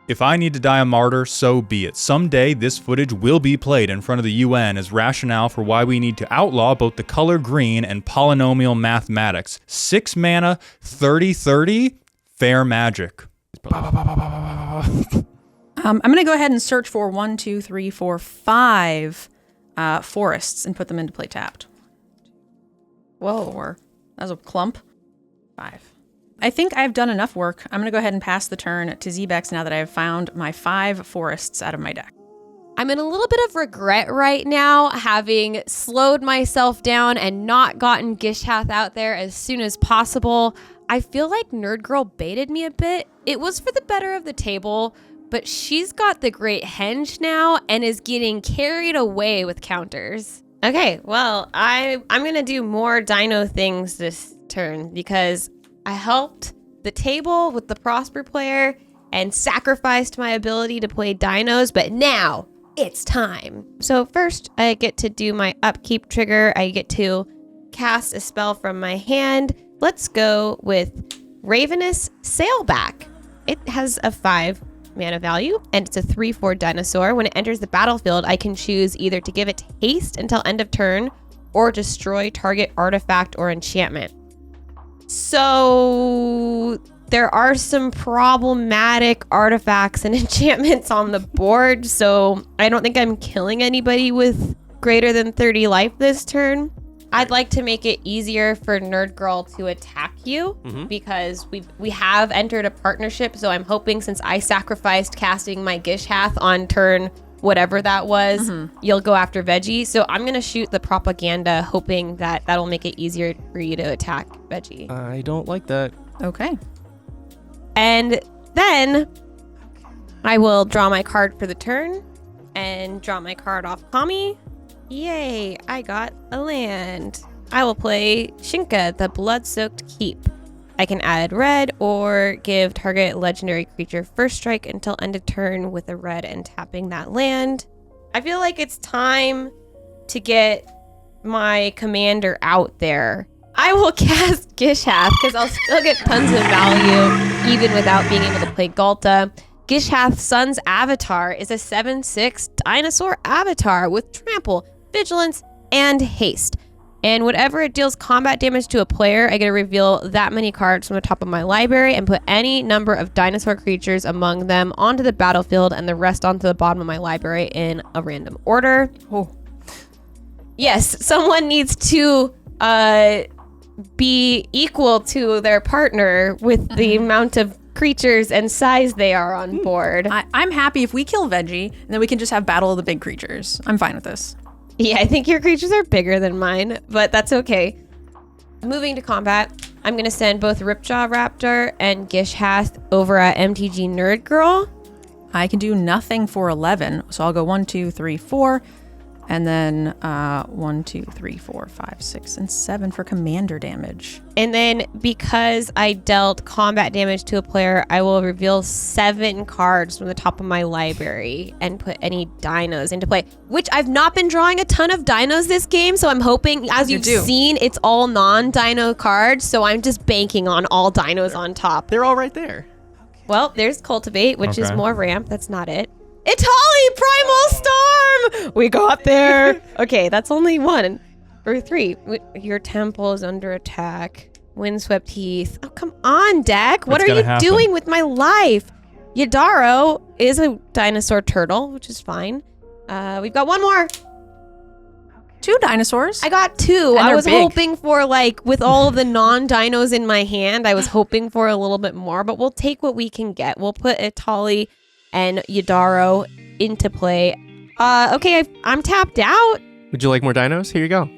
If I need to die a martyr, so be it. Someday, this footage will be played in front of the UN as rationale for why we need to outlaw both the color green and polynomial mathematics. 6 mana, 30-30, fair magic. I'm going to go ahead and search for 1, 2, 3, 4, 5 forests and put them into play tapped. Whoa. 4. That was a clump. 5. I think I've done enough work. I'm going to go ahead and pass the turn to Zbexx now that I've found my 5 forests out of my deck. I'm in a little bit of regret right now, having slowed myself down and not gotten Gishath out there as soon as possible. I feel like NerdGirl baited me a bit. It was for the better of the table, but she's got the Great Henge now and is getting carried away with counters. Okay, well, I'm going to do more dino things this turn because I helped the table with the Prosper player and sacrificed my ability to play dinos, but now it's time. So first, I get to do my upkeep trigger. I get to cast a spell from my hand. Let's go with Ravenous Sailback. It has a 5 mana value, and it's a 3/4 dinosaur. When it enters the battlefield, I can choose either to give it haste until end of turn or destroy target artifact or enchantment. So there are some problematic artifacts and enchantments on the board, so I don't think I'm killing anybody with greater than 30 life this turn. I'd like to make it easier for NerdGirl to attack you because we have entered a partnership, so I'm hoping since I sacrificed casting my Gishath on turn whatever that was, you'll go after Veggie. So I'm going to shoot the propaganda, hoping that that'll make it easier for you to attack Veggie. I don't like that. Okay. And then I will draw my card for the turn and draw my card off Kami. Yay, I got a land. I will play Shinka, the Blood-Soaked Keep. I can add red or give target legendary creature first strike until end of turn with a red and tapping that land. I feel like it's time to get my commander out there. I will cast Gishath because I'll still get tons of value even without being able to play Galta. Gishath Sun's Avatar is a 7/6 dinosaur avatar with trample, vigilance, and haste. And whatever it deals combat damage to a player, I get to reveal that many cards from the top of my library and put any number of dinosaur creatures among them onto the battlefield and the rest onto the bottom of my library in a random order. Oh. Yes, someone needs to be equal to their partner with the amount of creatures and size they are on board. I'm happy if we kill Veggie, and then we can just have Battle of the Big Creatures. I'm fine with this. Yeah, I think your creatures are bigger than mine, but that's okay. Moving to combat, I'm going to send both Ripjaw Raptor and Gishath over at MTGNerdGirl. I can do nothing for 11, so I'll go 1, 2, 3, 4, and then 1, 2, 3, 4, 5, 6, and 7 for commander damage. And then because I dealt combat damage to a player, I will reveal 7 cards from the top of my library and put any dinos into play, which I've not been drawing a ton of dinos this game. So I'm hoping, as you've seen, it's all non-dino cards. So I'm just banking on all dinos on top. They're all right there. Well, there's Cultivate, which is more ramp. That's not it. Itali, Primal Storm! We got there. Okay, that's only 1 or 3. Your temple is under attack. Windswept Heath. Oh, come on, deck. What are you doing with my life? Yadaro is a dinosaur turtle, which is fine. We've got 1 more. 2 dinosaurs. I got 2. And I was big. hoping for, like, with all of the non-dinos in my hand, I was hoping for a little bit more, but we'll take what we can get. We'll put Itali and Yadaro into play. Okay, I'm tapped out. Would you like more dinos? Here you go.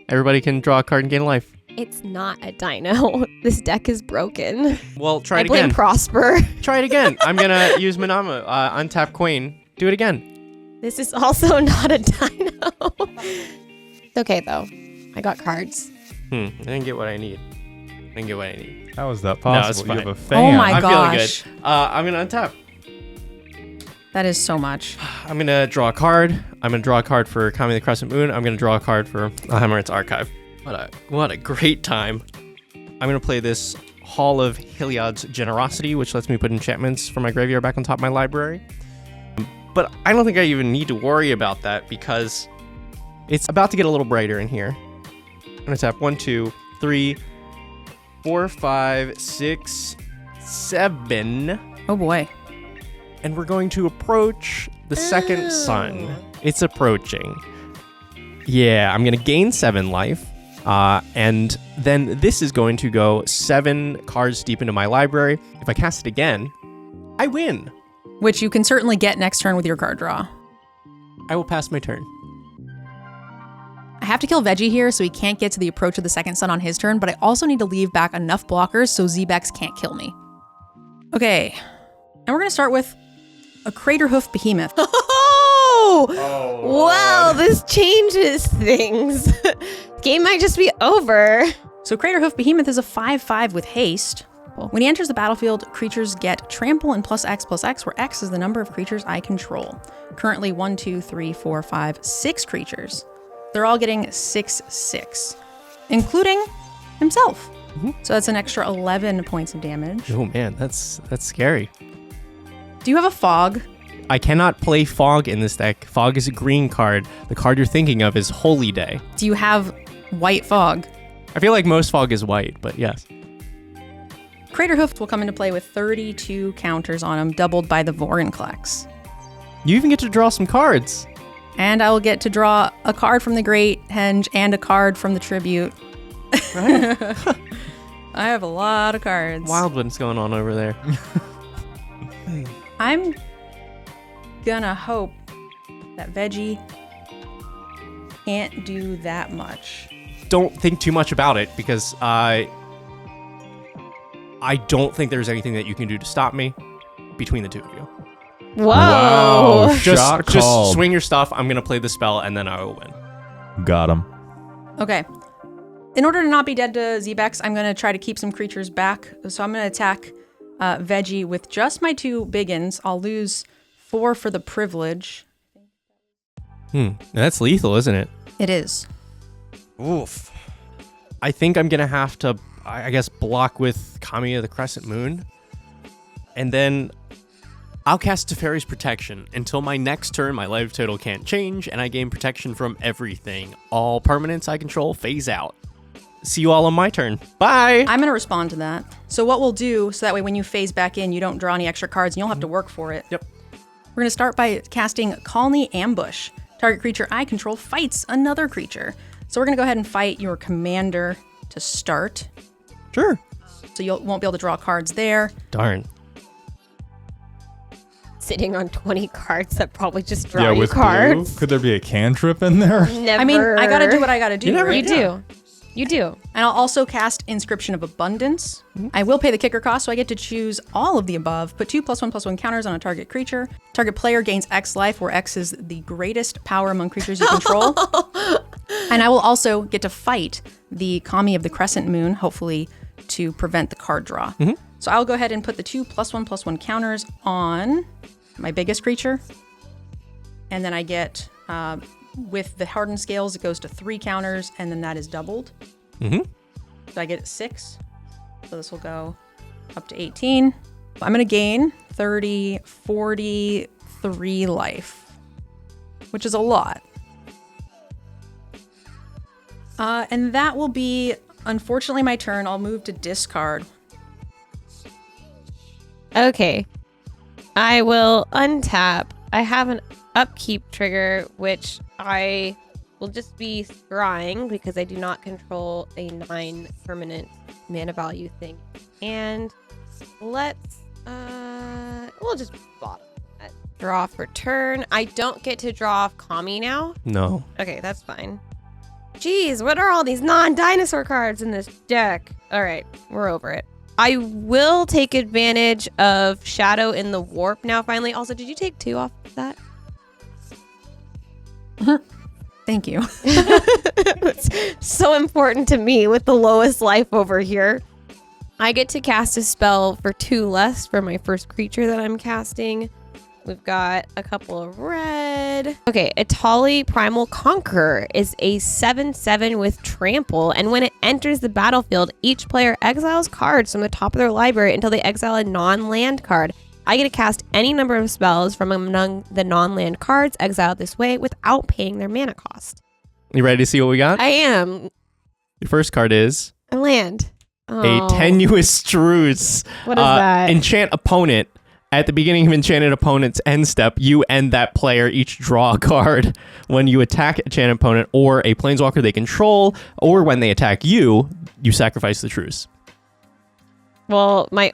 Everybody can draw a card and gain a life. It's not a dino. This deck is broken. Well, try it I blame again. Prosper. Try it again. I'm gonna use Manama. Untap Queen. Do it again. This is also not a dino. It's okay, though. I got cards. I didn't get what I need. How is that No, it's possible? You fine. have a fan. Oh my I'm gosh. feeling good. I'm gonna untap. That is so much. I'm gonna draw a card. I'm gonna draw a card for Kami the Crescent Moon. I'm gonna draw a card for Hammerit's Archive. What a great time. I'm gonna play this Hall of Heliod's Generosity, which lets me put enchantments from my graveyard back on top of my library. But I don't think I even need to worry about that because it's about to get a little brighter in here. I'm gonna tap 1, 2, 3, 4, 5, 6, 7. Oh boy. And we're going to approach the second sun. It's approaching. Yeah, I'm going to gain 7 life. And then this is going to go 7 cards deep into my library. If I cast it again, I win. Which you can certainly get next turn with your card draw. I will pass my turn. I have to kill Veggie here so he can't get to the approach of the second sun on his turn, but I also need to leave back enough blockers so Zbexx can't kill me. Okay, and we're going to start with a Craterhoof Behemoth. Oh! Wow, this changes things. Game might just be over. So Craterhoof Behemoth is a 5/5 with haste. When he enters the battlefield, creatures get trample and +X/+X, where X is the number of creatures I control. Currently 1, 2, 3, 4, 5, 6 creatures. They're all getting 6/6, including himself. So that's an extra 11 points of damage. Oh man, that's scary. Do you have a Fog? I cannot play Fog in this deck. Fog is a green card. The card you're thinking of is Holy Day. Do you have White Fog? I feel like most Fog is white, but yes. Craterhoof will come into play with 32 counters on him, doubled by the Vorinclex. You even get to draw some cards. And I will get to draw a card from the Great Henge and a card from the Tribute. Right? I have a lot of cards. Wild what's going on over there. gonna hope that Veggie can't do that much. Don't think too much about it because I don't think there's anything that you can do to stop me between the two of you. Whoa. Wow. Shot Just called. swing your stuff. I'm going to play the spell and then I will win. Got him. Okay. In order to not be dead to Zbexx, I'm going to try to keep some creatures back. So I'm going to attack Veggie with just my 2 biggins. I'll lose 4 for the privilege. That's lethal, isn't it? It is. Oof. I think I'm going to have to, I guess, block with Kami of the Crescent Moon. And then I'll cast Teferi's Protection. Until my next turn, my life total can't change, and I gain protection from everything. All permanents I control phase out. See you all on my turn. Bye! I'm going to respond to that. So what we'll do, so that way when you phase back in, you don't draw any extra cards and you'll have to work for it. Yep. We're going to start by casting Colony Ambush. Target creature I control fights another creature. So we're going to go ahead and fight your commander to start. Sure. So you won't be able to draw cards there. Darn. Sitting on 20 cards that probably just draw Yeah, you with cards. blue. Could there be a cantrip in there? Never. I mean, I got to do what I got to do. You never- right? You do. And I'll also cast Inscription of Abundance. I will pay the kicker cost, so I get to choose all of the above. Put 2+1/+1 counters on a target creature. Target player gains X life, where X is the greatest power among creatures you control. And I will also get to fight the Kami of the Crescent Moon, hopefully to prevent the card draw. So I'll go ahead and put the 2+1/+1 counters on my biggest creature. And then I get... with the hardened scales, it goes to 3 counters, and then that is doubled. So I get 6. So this will go up to 18. I'm going to gain 30, 43 life, which is a lot. And that will be, unfortunately, my turn. I'll move to discard. Okay. I will untap. I have an upkeep trigger, which I will just be scrying because I do not control a 9 permanent mana value thing. And let's, we'll just bottom that. Draw for turn. I don't get to draw off Kami now. No. Okay, that's fine. Jeez, what are all these non-dinosaur cards in this deck? All right, we're over it. I will take advantage of Shadow in the Warp now, finally. Also, did you take 2 off of that? Thank you. It's so important to me with the lowest life over here. I get to cast a spell for 2 less for my first creature that I'm casting. We've got a couple of red. Okay, Atali Primal Conqueror is a 7/7 with trample, and when it enters the battlefield, each player exiles cards from the top of their library until they exile a non-land card. I get to cast any number of spells from among the non-land cards exiled this way without paying their mana cost. You ready to see what we got? I am. Your first card is A land. a Tenuous Truce. What is that? Enchant opponent. At the beginning of enchanted opponent's end step, you and that player each draw a card. When you attack enchanted opponent or a planeswalker they control, or when they attack you, you sacrifice the truce. Well, I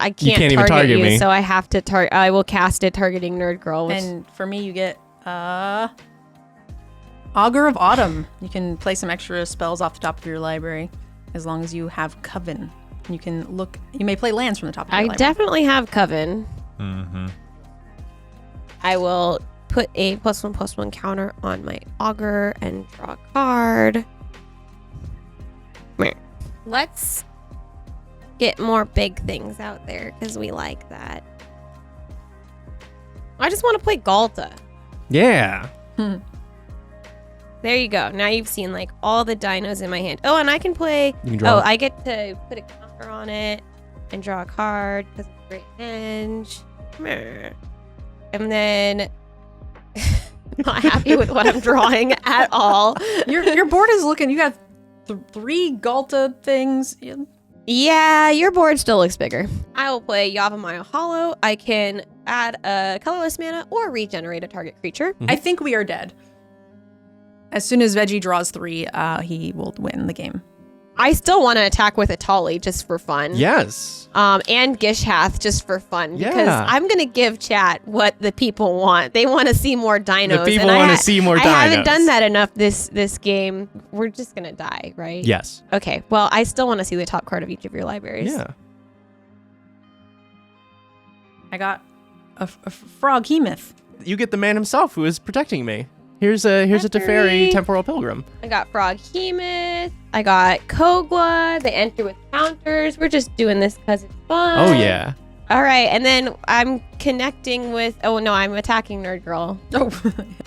can't even target you, me. so I have to target. I will cast it targeting NerdGirl. Which And for me, you get Augur of Autumn. You can play some extra spells off the top of your library as long as you have Coven. You can look. You may play lands from the top of your I library. definitely have Coven. Mm-hmm. I will put a +1/+1 counter on my Augur and draw a card. Meh. Let's get more big things out there because we like that. I just want to play Galta. Yeah. There you go. Now you've seen like all the dinos in my hand. Oh, and I can play. You can draw. I get to put a counter on it and draw a card because it's great henge. Meh. And then not happy with what I'm drawing at all. Your board is looking. You got 3 Galta things. Yeah, your board still looks bigger. I will play Yavimaya Hollow. I can add a colorless mana or regenerate a target creature. I think we are dead. As soon as Veggie draws 3, he will win the game. I still want to attack with Atali just for fun. Yes. And Gishhath just for fun. Because I'm going to give chat what the people want. They want to see more dinos. The people want to see more dinos. I haven't done that enough this game. We're just going to die, right? Yes. Okay. Well, I still want to see the top card of each of your libraries. Yeah. I got a frog Hemoth. You get the man himself who is protecting me. Here's a Teferi Temporal Pilgrim. I got Frog Hemoth. I got Kogla. They enter with counters. We're just doing this because it's fun. Oh, yeah. All right. And then I'm connecting with... Oh, no. I'm attacking Nerd Girl. Oh,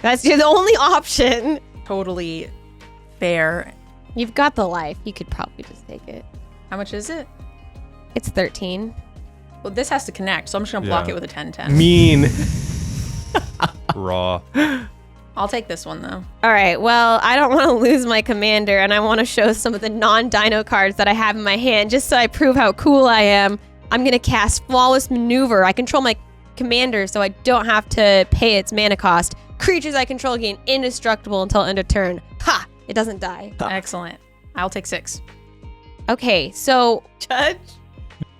That's the only option. totally fair. You've got the life. You could probably just take it. How much is it? It's 13. Well, this has to connect, so I'm just going to block Yeah. it with a 10-10. Mean. Raw. I'll take this one, though. All right. Well, I don't want to lose my commander, and I want to show some of the non-dino cards that I have in my hand just so I prove how cool I am. I'm going to cast Flawless Maneuver. I control my commander, so I don't have to pay its mana cost. Creatures I control gain indestructible until end of turn. Ha! It doesn't die. Excellent. I'll take 6. Okay, so Judge,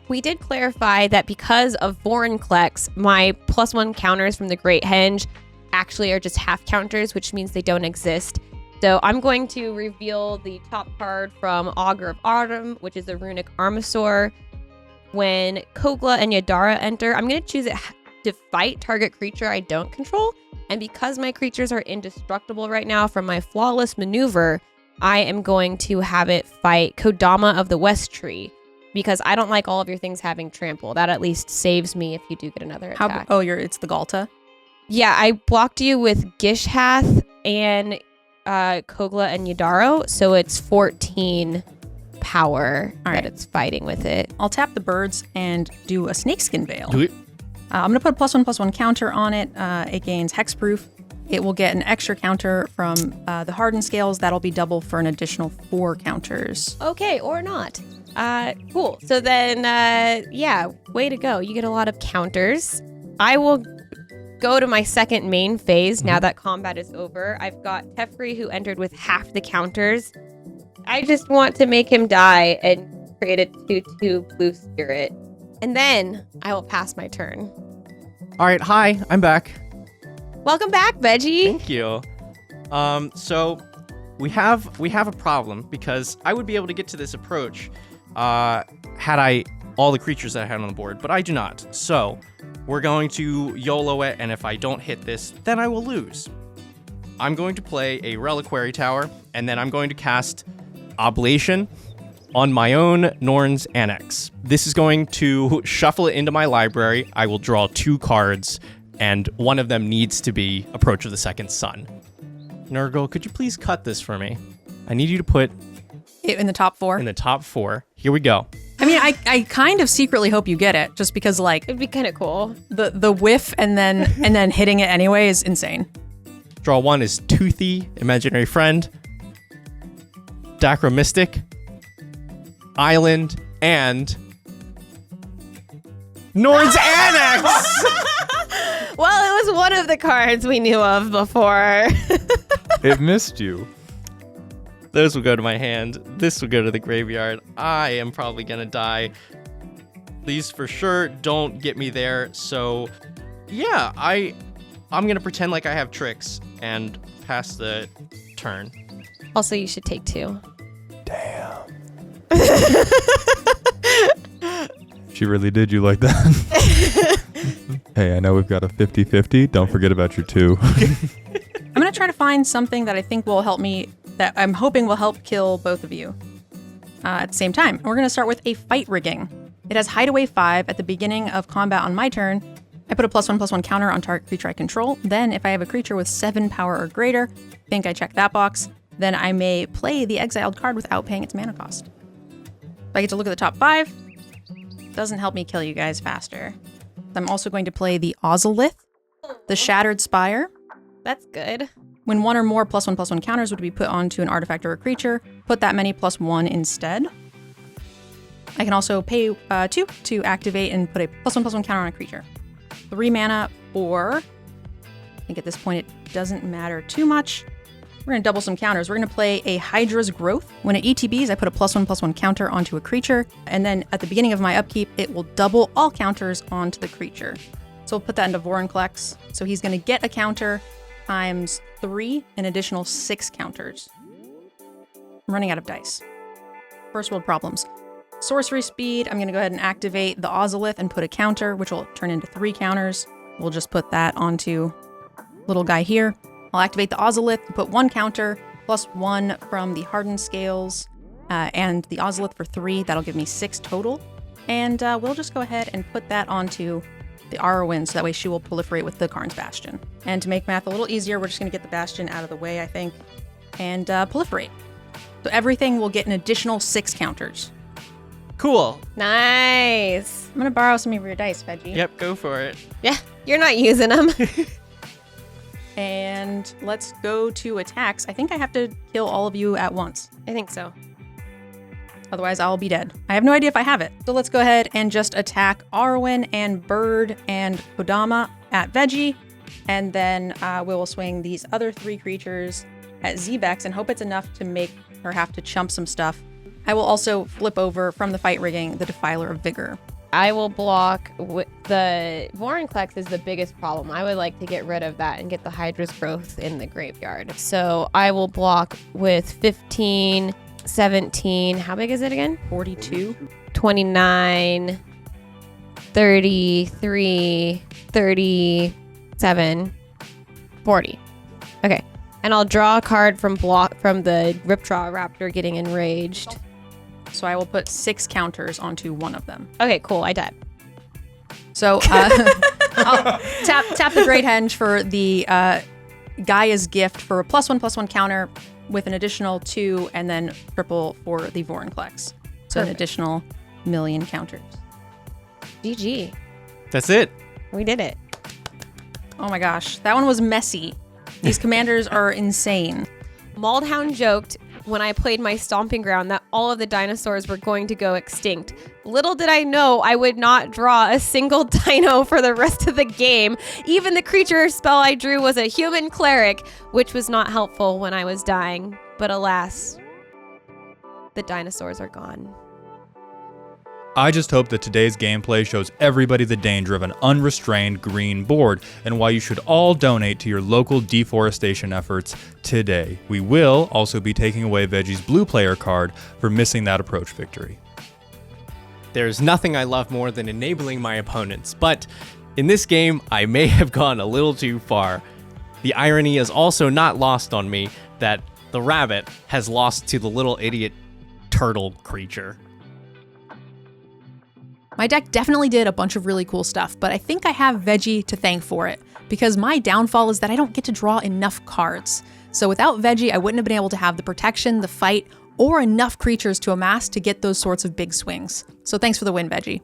we did clarify that because of Vorinclex, my +1 counters from the Great Henge actually are just half counters, which means they don't exist. So I'm going to reveal the top card from Augur of Autumn, which is a Runic Armasaur. When Kogla and Yadara enter, I'm going to choose it to fight target creature I don't control. And because my creatures are indestructible right now from my Flawless Maneuver, I am going to have it fight Kodama of the West Tree, because I don't like all of your things having trample. That at least saves me if you do get another attack. It's the Galta. Yeah, I blocked you with Gishhath and Kogla and Yadaro, so it's 14 power that it's fighting with it. I'll tap the birds and do a Snakeskin Veil. Do it. I'm going to put a +1/+1 counter on it. It gains Hexproof. It will get an extra counter from the Hardened Scales. That'll be double for an additional 4 counters. Okay, or not. Cool. So then, way to go. You get a lot of counters. I will go to my second main phase now that combat is over. I've got Teferi who entered with half the counters. I just want to make him die and create a 2/2 blue spirit. And then I will pass my turn. All right. Hi. I'm back. Welcome back, Veggie. Thank you. So we have a problem because I would be able to get to this approach had I all the creatures that I had on the board, but I do not. So we're going to YOLO it, and if I don't hit this, then I will lose. I'm going to play a Reliquary Tower, and then I'm going to cast Oblation on my own Norn's Annex. This is going to shuffle it into my library. I will draw 2 cards, and one of them needs to be Approach of the Second Sun. Nurgle, could you please cut this for me? I need you to put In the top 4? in the top 4. Here we go. I mean, I kind of secretly hope you get it, just because like It'd be kind of cool. the whiff and then hitting it anyway is insane. Draw 1 is Toothy, Imaginary Friend, Dacromystic, Island, and Norn's Annex! Well, it was one of the cards we knew of before. It missed you. Those will go to my hand. This will go to the graveyard. I am probably gonna die. Please, for sure, don't get me there. So, yeah, I'm gonna pretend like I have tricks and pass the turn. Also, you should take 2. She really did you like that. Hey, I know we've got a 50-50. Don't forget about your 2. I'm going to try to find something that I think will help me, that I'm hoping will help kill both of you at the same time. And we're going to start with a Fight Rigging. It has Hideaway 5 at the beginning of combat on my turn. I put a +1/+1 counter on target creature I control. Then, if I have a creature with 7 power or greater, I think I check that box, then I may play the exiled card without paying its mana cost. If I get to look at the top 5, doesn't help me kill you guys faster. I'm also going to play the Ozolith, the Shattered Spire. That's good. When 1 or more +1/+1 counters would be put onto an artifact or a creature, put that many +1 instead. I can also pay 2 to activate and put a +1/+1 counter on a creature. 3 mana for, I think at this point it doesn't matter too much. We're going to double some counters. We're going to play a Hydra's Growth. When it ETBs, I put a +1/+1 counter onto a creature, and then at the beginning of my upkeep, it will double all counters onto the creature. So we'll put that into Vorinclex. So he's going to get a counter times 3, an additional 6 counters. I'm running out of dice. First world problems. Sorcery speed, I'm going to go ahead and activate the Ozolith and put a counter, which will turn into 3 counters. We'll just put that onto little guy here. I'll activate the Ozolith and put 1 counter, +1 from the Hardened Scales, and the Ozolith for 3. That'll give me 6 total. And we'll just go ahead and put that onto the Arwen, so that way she will proliferate with the Karn's Bastion. And to make math a little easier, we're just going to get the Bastion out of the way, I think, and proliferate. So everything will get an additional 6 counters. Cool. Nice. I'm going to borrow some of your dice, Veggie. Yep, go for it. Yeah, you're not using them. And let's go to attacks. I think I have to kill all of you at once. I think so. Otherwise, I'll be dead. I have no idea if I have it. So let's go ahead and just attack Arwen and Bird and Kodama at Veggie. And then we will swing these other 3 creatures at Zbexx and hope it's enough to make her have to chump some stuff. I will also flip over from the fight rigging the Defiler of Vigor. I will block the Vorinclex is the biggest problem. I would like to get rid of that and get the Hydra's Growth in the graveyard. So I will block with 15, 17. How big is it again? 42. 29, 33, 37, 40. Okay. And I'll draw a card from the Ripjaw Raptor getting enraged. So I will put 6 counters onto one of them. Okay, cool. I died. So I'll tap the Great Henge for the Gaia's Gift for a +1/+1 counter with an additional 2, and then triple for the Vorinclex. So an additional 1,000,000 counters. GG. That's it. We did it. Oh my gosh, that one was messy. These commanders are insane. Maldhound joked when I played my Stomping Ground that all of the dinosaurs were going to go extinct. Little did I know I would not draw a single dino for the rest of the game. Even the creature spell I drew was a human cleric, which was not helpful when I was dying. But alas, the dinosaurs are gone. I just hope that today's gameplay shows everybody the danger of an unrestrained green board and why you should all donate to your local deforestation efforts today. We will also be taking away Veggie's blue player card for missing that approach victory. There's nothing I love more than enabling my opponents, but in this game, I may have gone a little too far. The irony is also not lost on me that the rabbit has lost to the little idiot turtle creature. My deck definitely did a bunch of really cool stuff, but I think I have Veggie to thank for it, because my downfall is that I don't get to draw enough cards. So without Veggie, I wouldn't have been able to have the protection, the fight, or enough creatures to amass to get those sorts of big swings. So thanks for the win, Veggie.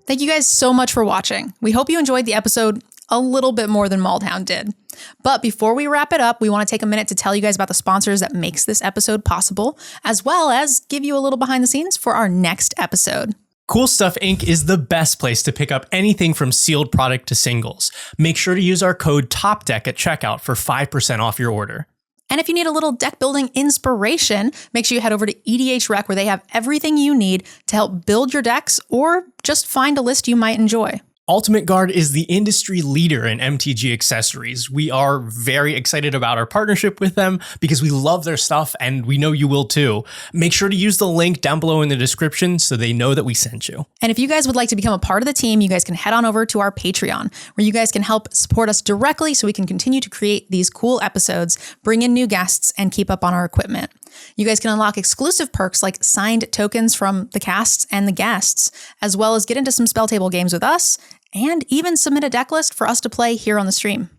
Thank you guys so much for watching. We hope you enjoyed the episode a little bit more than Maldhound did. But before we wrap it up, we want to take a minute to tell you guys about the sponsors that makes this episode possible, as well as give you a little behind the scenes for our next episode. Coolstuffinc is the best place to pick up anything from sealed product to singles. Make sure to use our code TOPDECK at checkout for 5% off your order. And if you need a little deck building inspiration, make sure you head over to EDHRec, where they have everything you need to help build your decks or just find a list you might enjoy. Ultimate Guard is the industry leader in MTG accessories. We are very excited about our partnership with them because we love their stuff and we know you will too. Make sure to use the link down below in the description so they know that we sent you. And if you guys would like to become a part of the team, you guys can head on over to our Patreon, where you guys can help support us directly so we can continue to create these cool episodes, bring in new guests, and keep up on our equipment. You guys can unlock exclusive perks like signed tokens from the casts and the guests, as well as get into some spell table games with us, and even submit a deck list for us to play here on the stream.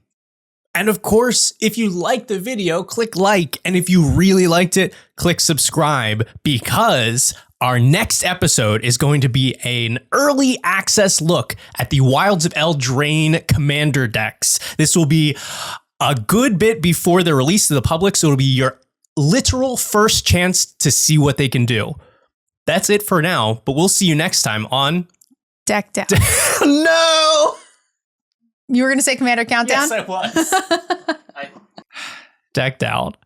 And of course, if you liked the video, click like, and if you really liked it, click subscribe, because our next episode is going to be an early access look at the Wilds of Eldraine commander decks. This will be a good bit before they're released to the public, so it'll be your literal first chance to see what they can do. That's it for now, but we'll see you next time on Deck Down. No! You were going to say Commander Countdown? Yes, I was. decked out.